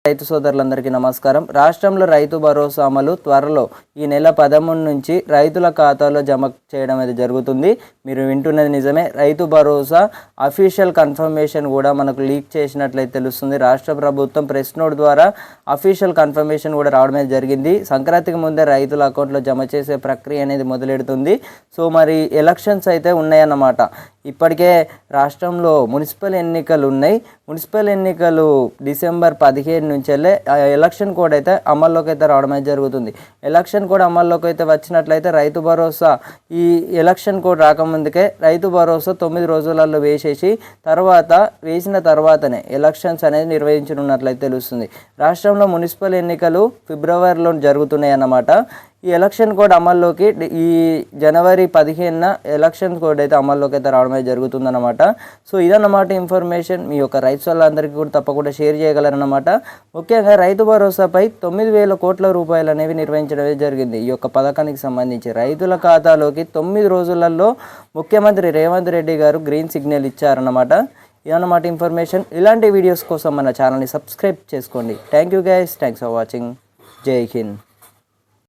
రైతు సోదరులందరికీ నమస్కారం. రాష్ట్రంలో రైతు భరోసా అమలు త్వరలో ఈ నెల 13 నుంచి రైతుల ఖాతాలో జమ చేయడం అనేది జరుగుతుంది. మీరు వింటున్నది నిజమే. రైతు భరోసా అఫీషియల్ కన్ఫర్మేషన్ కూడా మనకు లీక్ చేసినట్లయితే తెలుస్తుంది. రాష్ట్ర ప్రభుత్వం ప్రెస్ నోట్ ద్వారా అఫీషియల్ కన్ఫర్మేషన్ కూడా రావడమే జరిగింది. సంక్రాంతికి ముందే రైతుల అకౌంట్లో జమ చేసే ప్రక్రియ అనేది మొదలెడుతుంది. సో మరి ఎలక్షన్స్ అయితే ఉన్నాయన్నమాట. ఇప్పటికే రాష్ట్రంలో మున్సిపల్ ఎన్నికలు ఉన్నాయి. మున్సిపల్ ఎన్నికలు డిసెంబర్ 15 నుంచి ఎలక్షన్ కోడ్ అయితే అమల్లోకి అయితే రావడమే జరుగుతుంది. ఎలక్షన్ కోడ్ అమల్లోకి అయితే వచ్చినట్లయితే రైతు భరోసా ఈ ఎలక్షన్ కోడ్ రాకముందుకే రైతు భరోసా 9 రోజులలో వేసిన తర్వాతనే ఎలక్షన్స్ అనేది నిర్వహించనున్నట్లయితే తెలుస్తుంది. రాష్ట్రంలో మున్సిపల్ ఎన్నికలు ఫిబ్రవరిలో జరుగుతున్నాయి అన్నమాట. ఈ ఎలక్షన్ కోడ్ అమల్లోకి ఈ జనవరి 15న ఎలక్షన్ కోడ్ అయితే అమల్లోకి అయితే రావడమే జరుగుతుందన్నమాట. సో ఇదన్నమాట ఇన్ఫర్మేషన్. మీ యొక్క రైతు వాళ్ళందరికీ కూడా తప్పకుండా షేర్ చేయగలరన్నమాట. ముఖ్యంగా రైతు భరోసాపై 9,000 కోట్ల రూపాయలు అనేవి నిర్వహించడమే జరిగింది. ఈ యొక్క పథకానికి సంబంధించి రైతుల ఖాతాలోకి 9 రోజులలో ముఖ్యమంత్రి రేవంత్ రెడ్డి గారు గ్రీన్ సిగ్నల్ ఇచ్చారన్నమాట. ఇదన్నమాట ఇన్ఫర్మేషన్. ఇలాంటి వీడియోస్ కోసం మన ఛానల్ని సబ్స్క్రైబ్ చేసుకోండి. Thank you guys. Thanks for watching. జై హింద్.